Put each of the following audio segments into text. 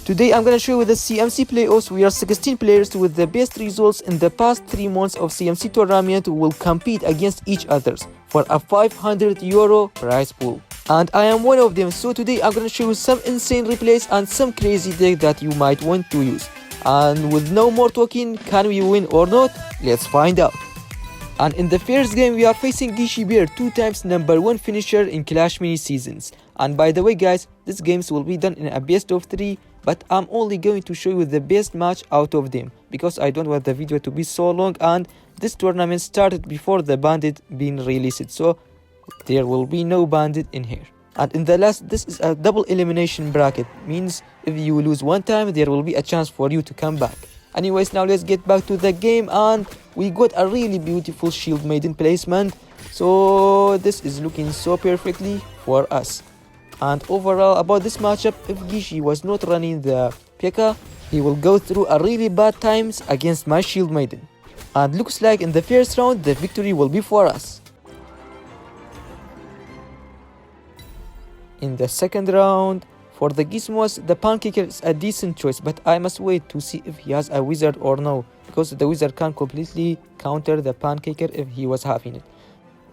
Today I'm gonna show you the CMC playoffs. We are 16 players with the best results in the past 3 months of CMC tournament who will compete against each others for a €500 prize pool. And I am one of them, so today I'm gonna show you some insane replays and some crazy deck that you might want to use. And with no more talking, can we win or not? Let's find out. And in the first game we are facing Ishibir, 2 times #1 finisher in Clash mini seasons. And by the way guys, these games will be done in a best of 3, but I'm only going to show you the best match out of them because I don't want the video to be so long, and this tournament started before the bandit being released, so there will be no bandit in here. And in the last, this is a double elimination bracket, means if you lose one time there will be a chance for you to come back. Anyways, now let's get back to the game, and we got a really beautiful shield maiden placement, so this is looking so perfectly for us. And overall about this matchup, if Gishi was not running the P.E.K.K.A, he will go through a really bad times against my shield maiden. And looks like in the first round the victory will be for us. In the second round, for the Gizmos, the Pancaker is a decent choice, but I must wait to see if he has a wizard or no, because the wizard can completely counter the Pancaker if he was having it.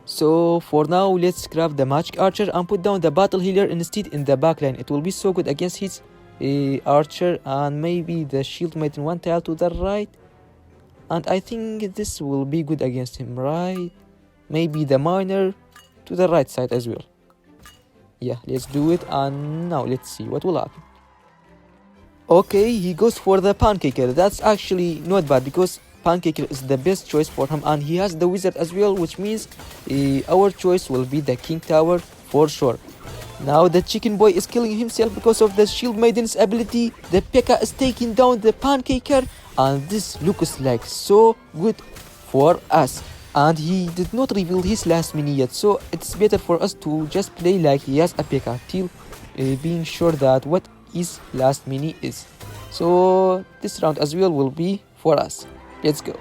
So for now, let's scrap the magic archer and put down the battle healer instead in the backline. It will be so good against his archer, and maybe the shield maiden one tile to the right. And I think this will be good against him, right? Maybe the miner to the right side as well. Yeah, let's do it, and now let's see what will happen. Okay, he goes for the Pancaker. That's actually not bad because Pancaker is the best choice for him, and he has the wizard as well, which means our choice will be the king tower for sure. Now the chicken boy is killing himself because of the shield maiden's ability. The P.E.K.K.A is taking down the Pancaker, and this looks like so good for us. And he did not reveal his last mini yet, so it's better for us to just play like he has a P.E.K.K.A till being sure that what his last mini is. So this round as well will be for us. Let's go.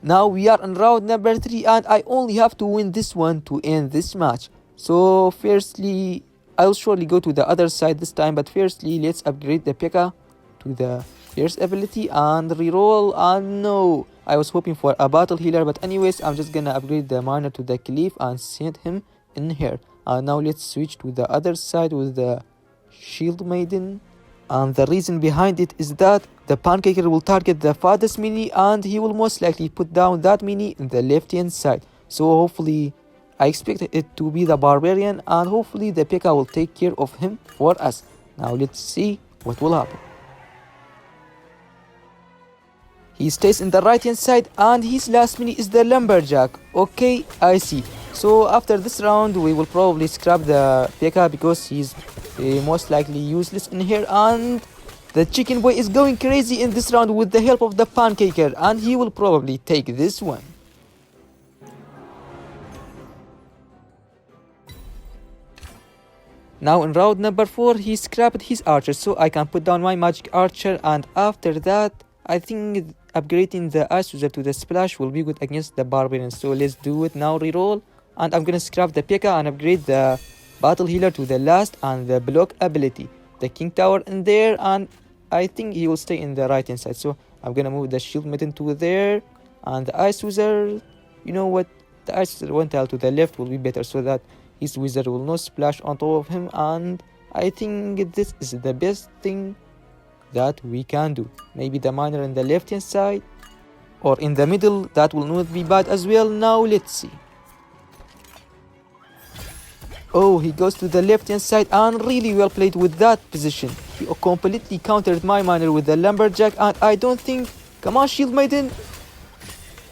Now we are in round number 3, and I only have to win this one to end this match. So firstly, I'll surely go to the other side this time, but firstly let's upgrade the P.E.K.K.A to the first ability and reroll. And no, I was hoping for a battle healer, but anyways, I'm just gonna upgrade the miner to the cliff and send him in here. And now let's switch to the other side with the shield maiden. And the reason behind it is that the Pancaker will target the farthest mini, and he will most likely put down that mini in the left hand side. So hopefully, I expect it to be the barbarian, and hopefully the P.E.K.K.A will take care of him for us. Now let's see what will happen. He stays in the right hand side, and his last mini is the lumberjack. Okay, I see. So after this round we will probably scrap the P.E.K.K.A because he's most likely useless in here. And the chicken boy is going crazy in this round with the help of the Pancaker, and he will probably take this one. Now in round number 4 he scrapped his archer, so I can put down my magic archer, and after that I think upgrading the ice wizard to the splash will be good against the barbarian. So let's do it now, reroll, and I'm gonna scrap the P.E.K.K.A and upgrade the battle healer to the last and the block ability, the king tower in there, and I think he will stay in the right hand side. So I'm gonna move the shield maiden to there, and the ice wizard, you know what, the ice wizard one tile to the left will be better so that his wizard will not splash on top of him. And I think this is the best thing that we can do. Maybe the miner in the left hand side or in the middle, that will not be bad as well. Now let's see. Oh, he goes to the left hand side, and really well played with that position. He completely countered my miner with the lumberjack, and I don't think, come on shield maiden.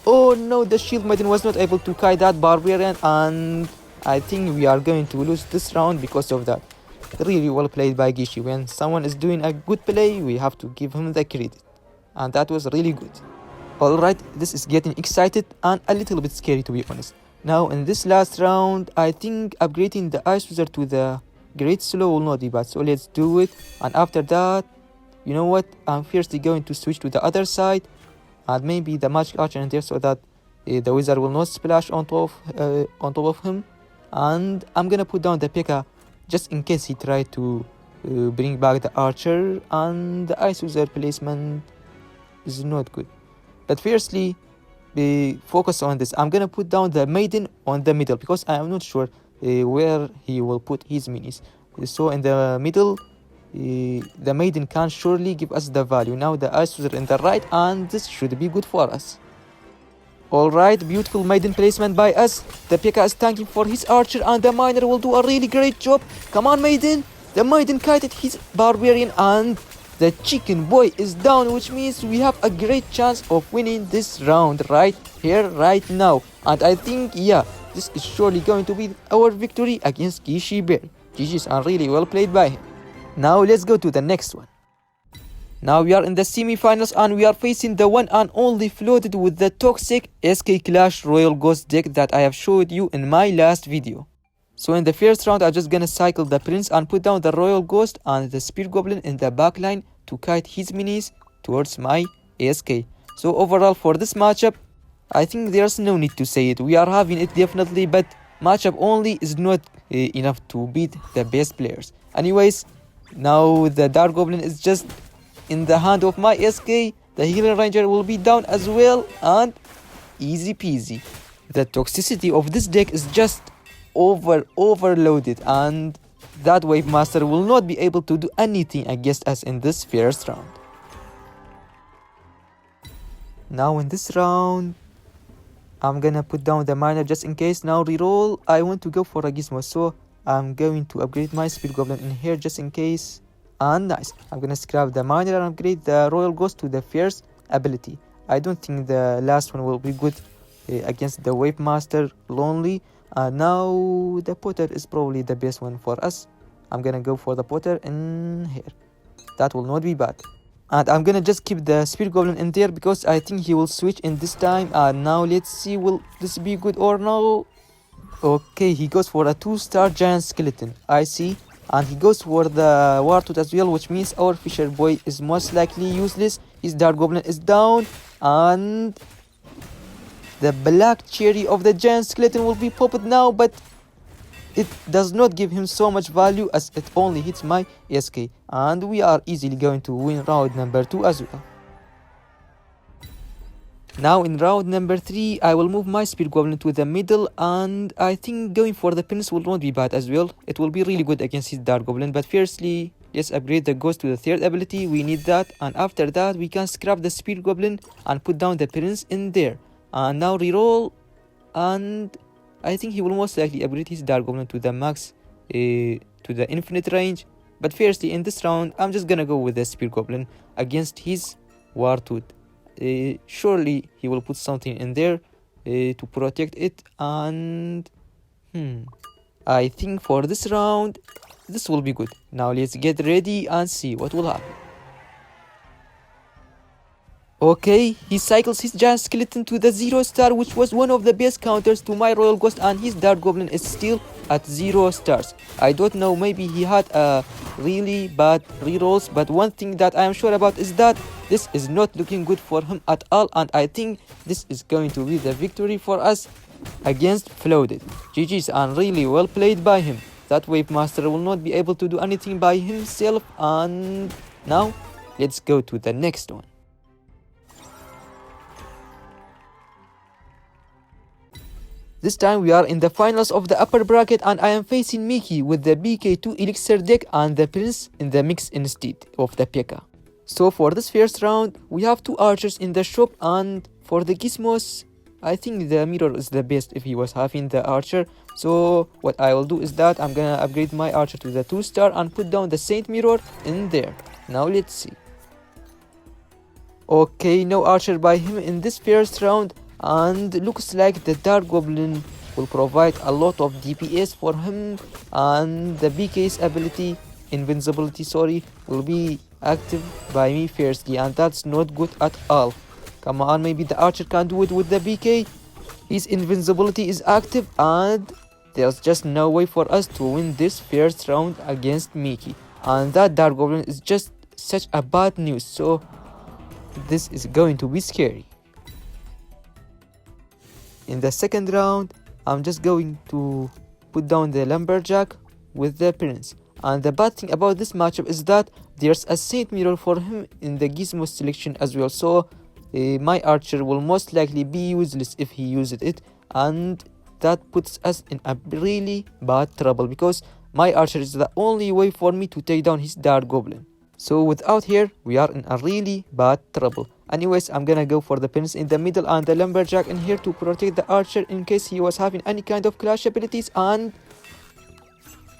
Oh no, the shield maiden was not able to kite that barbarian, and I think we are going to lose this round because of that. Really well played by Gishi. When someone is doing a good play, we have to give him the credit, and that was really good. Alright, this is getting excited and a little bit scary, to be honest. Now in this last round, I think upgrading the ice wizard to the great slow will not be bad, so let's do it. And after that, you know what, I'm firstly going to switch to the other side and maybe the magic archer in there so that the wizard will not splash on top of him. And I'm gonna put down the P.E.K.K.A just in case he tried to bring back the archer, and the ice wizard placement is not good. But firstly, focus on this. I'm gonna put down the maiden on the middle because I am not sure where he will put his minis. So in the middle, the maiden can surely give us the value. Now the ice wizard in the right, and this should be good for us. Alright, beautiful maiden placement by us. The P.E.K.K.A is tanking for his archer, and the miner will do a really great job. Come on, maiden. The maiden kited his barbarian, and the chicken boy is down, which means we have a great chance of winning this round right here, right now. And I think, yeah, this is surely going to be our victory against Ishibir. GG's are really well played by him. Now let's go to the next one. Now we are in the semi-finals, and we are facing the one and only flooded with the toxic SK Clash Royal Ghost deck that I have showed you in my last video. So in the first round, I'm just gonna cycle the Prince and put down the Royal Ghost and the Spear Goblin in the backline to kite his minis towards my SK. So overall for this matchup, I think there's no need to say it. We are having it definitely, but matchup only is not enough to beat the best players. Anyways, now the Dark Goblin is just in the hand of my SK. The Healing Ranger will be down as well, and easy peasy. The toxicity of this deck is just overloaded, and that Wave Master will not be able to do anything against us in this first round. Now in this round, I'm gonna put down the miner just in case. Now reroll, I want to go for a gizmo, so I'm going to upgrade my Speed Goblin in here just in case. And nice, I'm gonna scrap the miner and upgrade the Royal Ghost to the first ability. I don't think the last one will be good against the Wave Master lonely. Now the Potter is probably the best one for us. I'm gonna go for the Potter in here. That will not be bad. And I'm gonna just keep the Spear Goblin in there because I think he will switch in this time. Now let's see, will this be good or no? Okay, he goes for a 2-star giant skeleton, I see. And he goes for the Wartooth as well, which means our Fisher Boy is most likely useless. His Dark Goblin is down, and the black cherry of the giant skeleton will be popped now, but it does not give him so much value as it only hits my SK. And we are easily going to win round number 2 as well. Now in round number 3, I will move my Spear Goblin to the middle, and I think going for the Prince will not be bad as well. It will be really good against his Dark Goblin, but firstly, let's upgrade the Ghost to the 3rd ability. We need that, and after that, we can scrap the Spear Goblin and put down the Prince in there. And now reroll, and I think he will most likely upgrade his Dark Goblin to the max, to the infinite range. But firstly, in this round, I'm just gonna go with the Spear Goblin against his Wartooth. Surely he will put something in there to protect it, and I think for this round, this will be good. Now let's get ready and see what will happen. Okay, he cycles his giant skeleton to the 0-star, which was one of the best counters to my Royal Ghost, and his Dark Goblin is still at 0 stars. I don't know, maybe he had really bad rerolls, but one thing that I am sure about is that this is not looking good for him at all, and I think this is going to be the victory for us against Flooded. GG's, and really well played by him. That Wave Master will not be able to do anything by himself, and now let's go to the next one. This time we are in the finals of the upper bracket, and I am facing Miki with the BK2 Elixir deck and the Prince in the mix instead of the P.E.K.K.A. So for this first round, we have 2 archers in the shop, and for the gizmos, I think the mirror is the best if he was having the archer. So what I will do is that I'm gonna upgrade my archer to the 2-star and put down the Saint Mirror in there. Now let's see. Okay, no archer by him in this first round, and looks like the Dark Goblin will provide a lot of DPS for him, and the BK's ability, invincibility, will be active by me firstly, and that's not good at all. Come on, maybe the archer can do it with the BK. His invincibility is active, and there's just no way for us to win this first round against Miki. And that Dark Goblin is just such a bad news, so this is going to be scary. In the second round, I'm just going to put down the Lumberjack with the prince. And the bad thing about this matchup is that there's a saint mirror for him in the gizmo selection as well, so my archer will most likely be useless if he uses it, and that puts us in a really bad trouble because my archer is the only way for me to take down his dark goblin. So without her, we are in a really bad trouble. Anyways, I'm gonna go for the prince in the middle and the lumberjack in here to protect the archer in case he was having any kind of clash abilities, and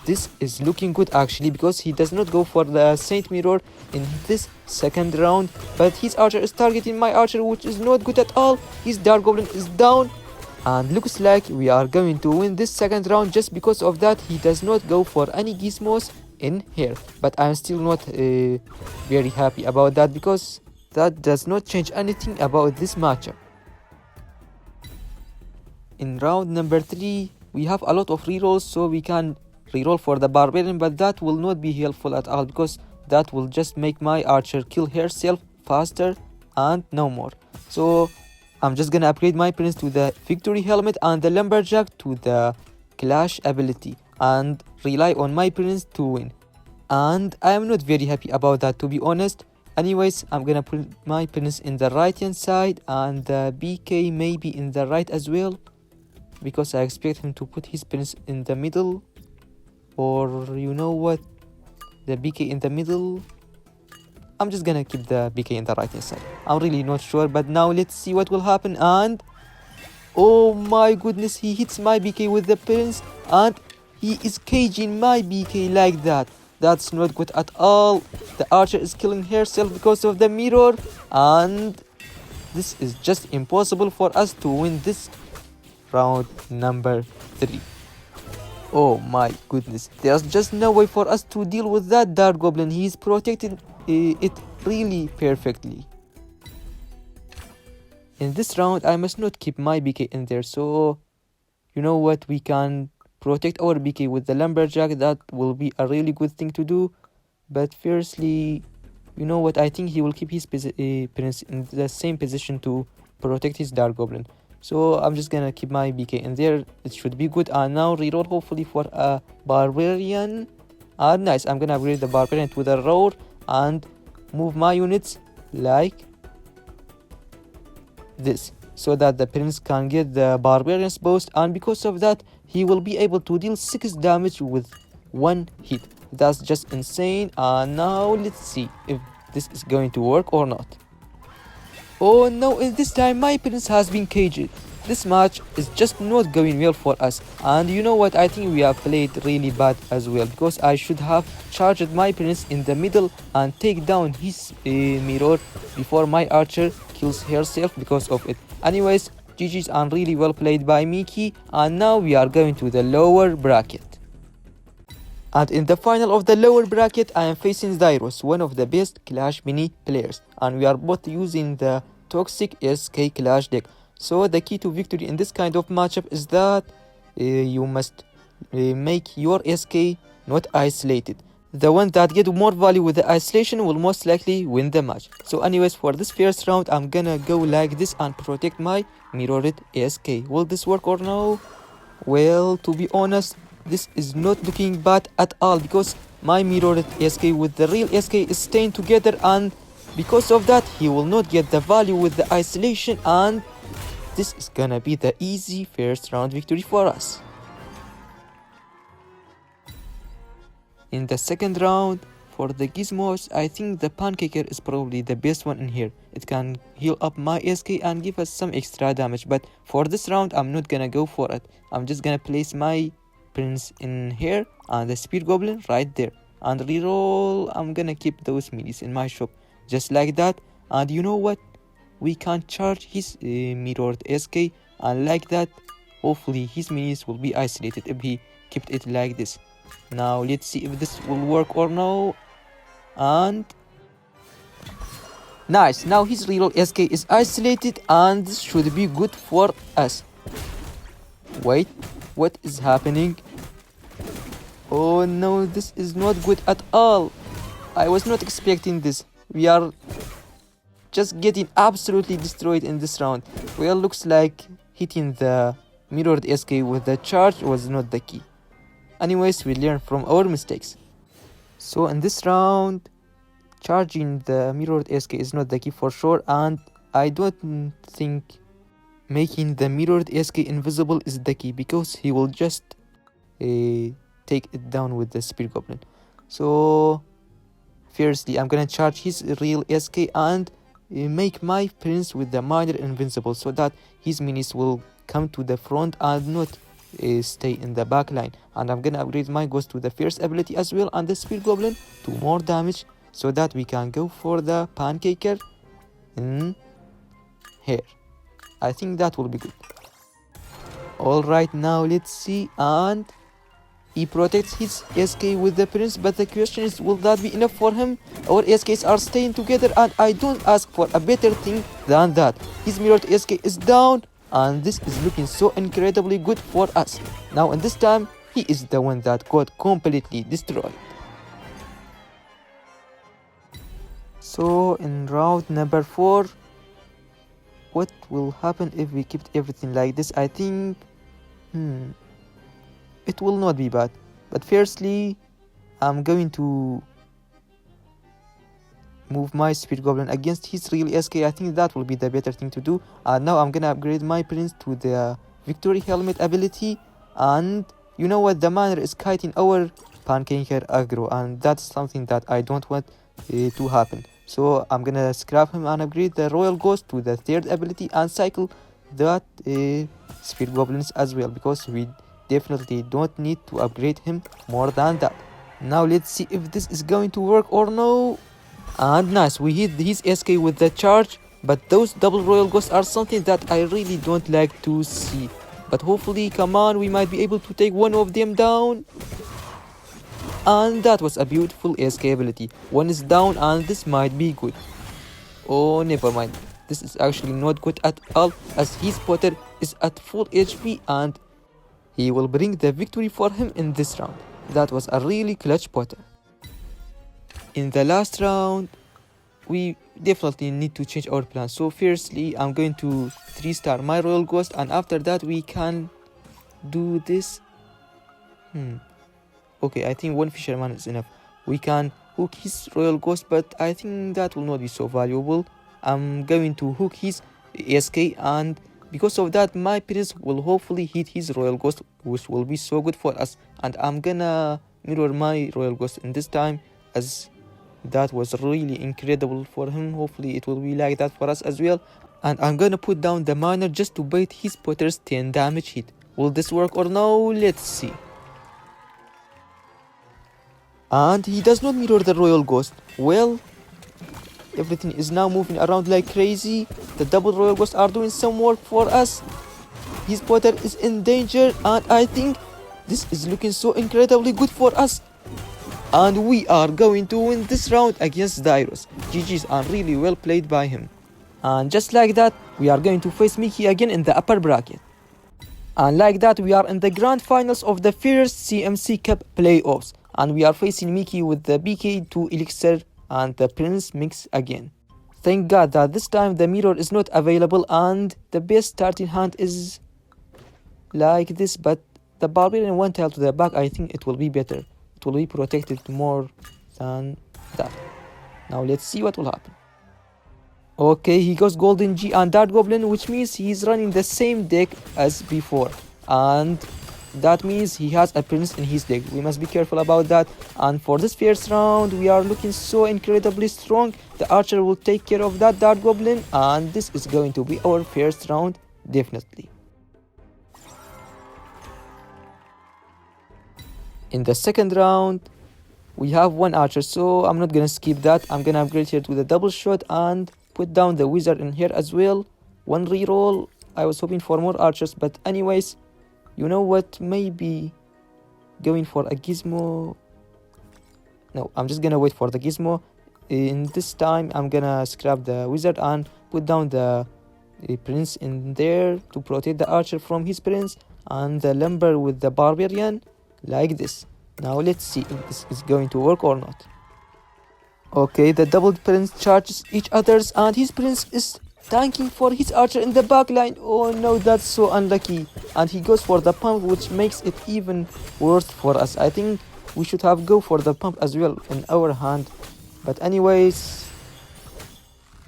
this is looking good actually because he does not go for the saint mirror in this second round, but his archer is targeting my archer, which is not good at all. His dark goblin is down, and looks like we are going to win this second round just because of that. He does not go for any gizmos in here, but I'm still not very happy about that because that does not change anything about this matchup. In round number 3, we have a lot of rerolls, so we can reroll for the barbarian, but that will not be helpful at all because that will just make my archer kill herself faster and no more. So I'm just gonna upgrade my prince to the victory helmet and the lumberjack to the clash ability and rely on my prince to win, and I am not very happy about that, to be honest. Anyways, I'm gonna put my prince in the right hand side and the BK maybe in the right as well, because I expect him to put his prince in the middle, or you know what, the BK in the middle. I'm just gonna keep the BK in the right hand side. I'm really not sure, but now let's see what will happen. And oh my goodness, he hits my BK with the prince and he is caging my BK like that. That's not good at all. The archer is killing herself because of the mirror, and this is just impossible for us to win this round number 3. Oh my goodness, there's just no way for us to deal with that dark goblin. He's protected it really perfectly. In this round, I must not keep my BK in there, so you know what, we can protect our BK with the lumberjack. That will be a really good thing to do. But firstly, you know what, I think he will keep his prince in the same position to protect his dark goblin. So I'm just gonna keep my BK in there. It should be good. And now reroll hopefully for a barbarian. And nice, I'm gonna upgrade the barbarian to the roar and move my units like this, so that the prince can get the barbarian's boost, and because of that he will be able to deal 6 damage with 1 hit. That's just insane. And now let's see if this is going to work or not. Oh no, in this time my prince has been caged. This match is just not going well for us, and you know what, I think we have played really bad as well, because I should have charged my prince in the middle and take down his mirror before my archer kills herself because of it. Anyways, GG's and really well played by Miki, and now we are going to the lower bracket. And in the final of the lower bracket, I am facing Zyros, one of the best Clash Mini players, and we are both using the Toxic SK Clash deck. So the key to victory in this kind of matchup is that you must make your SK not isolated. The one that get more value with the isolation will most likely win the match. So anyways, for this first round, I'm gonna go like this and protect my mirrored SK. Will this work or no? Well, to be honest, this is not looking bad at all, because my mirrored SK with the real SK is staying together, and because of that he will not get the value with the isolation, and this is gonna be the easy first round victory for us. In the second round, for the gizmos, I think the pancaker is probably the best one in here. It can heal up my SK and give us some extra damage, but for this round I'm not gonna go for it. I'm just gonna place my prince in here and the speed goblin right there, and reroll. I'm gonna keep those minis in my shop just like that, and you know what, we can charge his mirrored SK, and like that hopefully his minis will be isolated if he kept it like this. Now let's see if this will work or no. And nice, now his reroll SK is isolated, and this should be good for us. Wait, what is happening? Oh no, this is not good at all. I was not expecting this. We are just getting absolutely destroyed in this round. Well, looks like hitting the mirrored SK with the charge was not the key. Anyways, we learn from our mistakes. So in this round, charging the mirrored SK is not the key for sure, and I don't think making the mirrored SK invisible is the key, because he will just take it down with the Spear Goblin. So firstly, I'm gonna charge his real SK and make my prince with the miner invincible, so that his minis will come to the front and not stay in the back line. And I'm gonna upgrade my ghost to the first ability as well, and the Spear Goblin to more damage, so that we can go for the pancaker in here. I think that will be good. Alright, now let's see. And he protects his SK with the prince, but the question is, will that be enough for him? Our SKs are staying together, and I don't ask for a better thing than that. His mirrored SK is down, and this is looking so incredibly good for us. Now in this time, he is the one that got completely destroyed. So in round number 4, what will happen if we kept everything like this? I think it will not be bad. But firstly, I'm going to move my Spear Goblin against his real SK. I think that will be the better thing to do. And now I'm gonna upgrade my prince to the Victory Helmet ability. And you know what? The miner is kiting our pancaker aggro, and that's something that I don't want to happen. So I'm gonna scrap him and upgrade the Royal Ghost to the third ability and cycle that Spear Goblins as well, because we definitely don't need to upgrade him more than that. Now let's see if this is going to work or no. And nice, we hit his SK with the charge, but those double Royal Ghosts are something that I really don't like to see. But hopefully, come on, we might be able to take one of them down. And that was a beautiful SK ability. One is down, and this might be good. Oh, never mind. This is actually not good at all, as his Potter is at full HP, and he will bring the victory for him in this round. That was a really clutch Potter. In the last round, we definitely need to change our plan. So firstly, I'm going to 3-star my Royal Ghost, and after that we can do this. Okay, I think one Fisherman is enough. We can hook his Royal Ghost, but I think that will not be so valuable. I'm going to hook his SK, and because of that, my prince will hopefully hit his Royal Ghost, which will be so good for us. And I'm gonna mirror my Royal Ghost in this time, as that was really incredible for him. Hopefully it will be like that for us as well. And I'm gonna put down the miner just to bait his Potter's 10 damage hit. Will this work or no? Let's see. And he does not mirror the Royal Ghost. Well, everything is now moving around like crazy. The double Royal Ghosts are doing some work for us. His Potter is in danger, and I think this is looking so incredibly good for us. And we are going to win this round against Dairos. GG's are really well played by him. And just like that, we are going to face Miki again in the upper bracket. And like that, we are in the grand finals of the first CMC Cup Playoffs. And we are facing Miki with the BK2 Elixir and the Prince mix again. Thank God that this time the mirror is not available, and the best starting hand is like this, but the Barbarian one tile to the back, I think it will be better. It will be protected more than that. Now let's see what will happen. Okay, he goes Golden G and Dart Goblin, which means he's running the same deck as before. And that means he has a Prince in his deck. We must be careful about that. And for this first round, we are looking so incredibly strong. The Archer will take care of that Dart Goblin, and this is going to be our first round, definitely. In the second round, we have one Archer, so I'm not gonna skip that. I'm gonna upgrade here to the double shot and put down the Wizard in here as well. One reroll. I was hoping for more Archers, but anyways, you know what? Maybe going for a Gizmo. No, I'm just gonna wait for the Gizmo. In this time, I'm gonna scrap the Wizard and put down the Prince in there to protect the Archer from his Prince, and the Lumber with the Barbarian, like this. Now let's see if this is going to work or not. Okay, the double Prince charges each other's, and his Prince is tanking for his archer in the back line. Oh no, that's so unlucky. And he goes for the pump, which makes it even worse for us. I think we should have go for the pump as well in our hand. But anyways,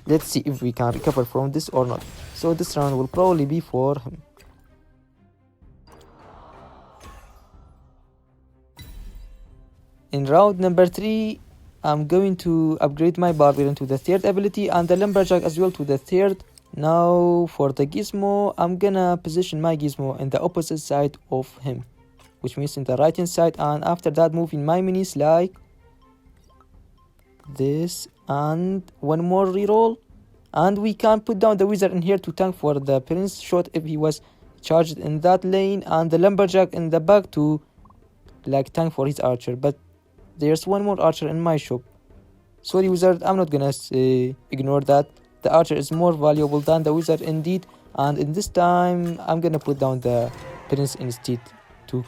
let's see if we can recover from this or not. So this round will probably be for him. In round number 3, I'm going to upgrade my barbarian to the 3rd ability and the lumberjack as well to the 3rd. Now for the gizmo, I'm gonna position my gizmo in the opposite side of him, which means in the right hand side, and after that moving my minis like this, and one more reroll, and we can put down the wizard in here to tank for the prince shot if he was charged in that lane, and the lumberjack in the back to like tank for his archer. But there's one more archer in my shop. Sorry wizard, I'm not gonna ignore that. The archer is more valuable than the wizard indeed, and in this time I'm gonna put down the prince instead to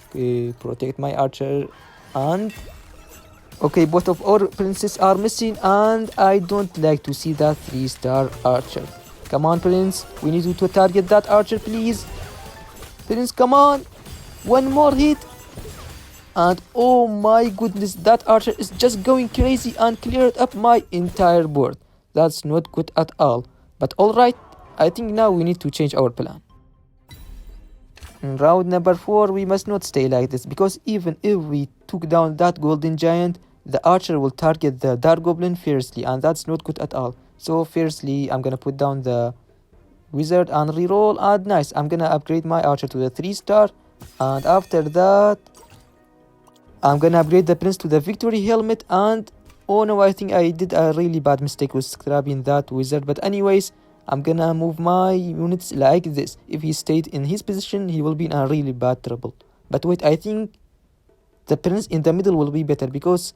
protect my archer. And okay, both of our princes are missing, and I don't like to see that 3-star archer. Come on prince, we need you to target that archer please. Prince, come on, one more hit. And oh my goodness, that archer is just going crazy and cleared up my entire board. That's not good at all. But alright, I think now we need to change our plan. In round number 4, we must not stay like this, because even if we took down that golden giant, the archer will target the dark goblin fiercely, and that's not good at all. So firstly, I'm gonna put down the wizard and reroll, and nice, I'm gonna upgrade my archer to the 3-star, and after that I'm gonna upgrade the prince to the victory helmet. And oh no, I think I did a really bad mistake with scrapping that wizard, but anyways, I'm gonna move my units like this. If he stayed in his position, he will be in a really bad trouble. But wait, I think the prince in the middle will be better, because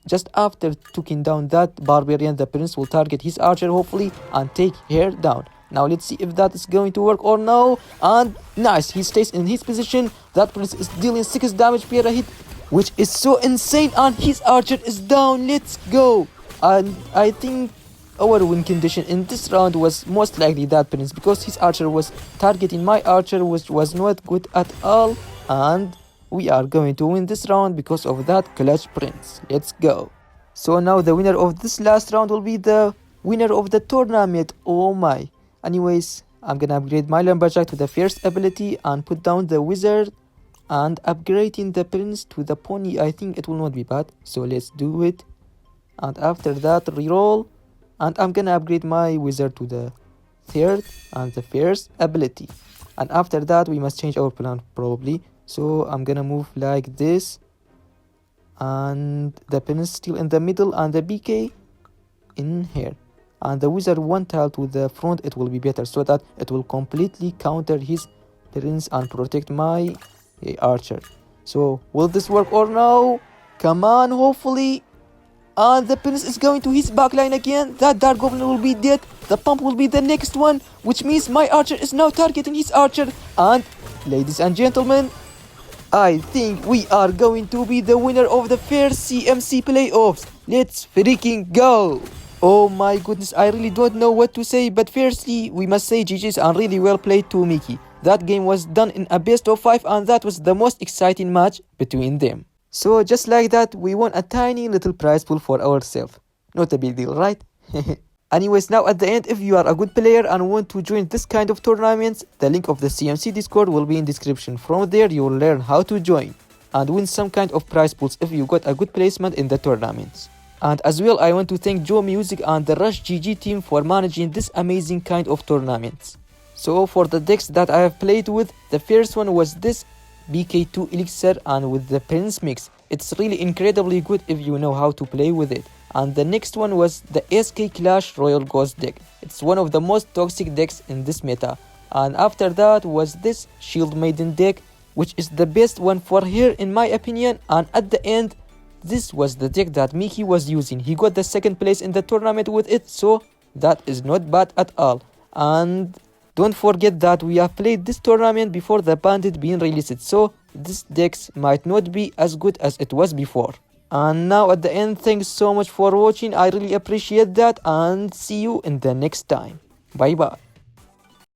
just after taking down that barbarian, the prince will target his archer hopefully and take her down. Now let's see if that is going to work or no. And nice, he stays in his position. That prince is dealing 6 damage per hit, which is so insane, and his archer is down. Let's go. And I think our win condition in this round was most likely that prince, because his archer was targeting my archer, which was not good at all. And we are going to win this round because of that clutch prince. Let's go. So now the winner of this last round will be the winner of the tournament. Oh my. Anyways, I'm gonna upgrade my lumberjack to the first ability and put down the wizard, and upgrading the prince to the pony, I think it will not be bad, so let's do it. And after that, reroll, and I'm gonna upgrade my wizard to the 3rd and the first ability. And after that, we must change our plan probably, so I'm gonna move like this, and the prince still in the middle and the BK in here. And the wizard one tile to the front, it will be better, so that it will completely counter his prince and protect my archer. So will this work or no? Come on, hopefully. And the prince is going to his backline again. That dark goblin will be dead. The pump will be the next one, which means my archer is now targeting his archer. And ladies and gentlemen, I think we are going to be the winner of the first CMC playoffs. Let's freaking go. Oh my goodness, I really don't know what to say, but firstly, we must say GG's and really well played to Miki. That game was done in a best of 5, and that was the most exciting match between them. So just like that, we won a tiny little prize pool for ourselves. Not a big deal, right? Anyways, now at the end, if you are a good player and want to join this kind of tournaments, the link of the CMC Discord will be in description. From there, you will learn how to join and win some kind of prize pools if you got a good placement in the tournaments. And as well, I want to thank jomusic and the Rush GG team for managing this amazing kind of tournaments. So for the decks that I have played with, the first one was this BK2 Elixir and with the Prince mix. It's really incredibly good if you know how to play with it. And the next one was the SK Clash Royal Ghost deck. It's one of the most toxic decks in this meta. And after that was this Shield Maiden deck, which is the best one for her in my opinion. And at the end, this was the deck that Miki was using. He got the 2nd place in the tournament with it, so that is not bad at all. And don't forget that we have played this tournament before the bandit being released, so this decks might not be as good as it was before. And now at the end, thanks so much for watching. I really appreciate that, and see you in the next time. Bye bye.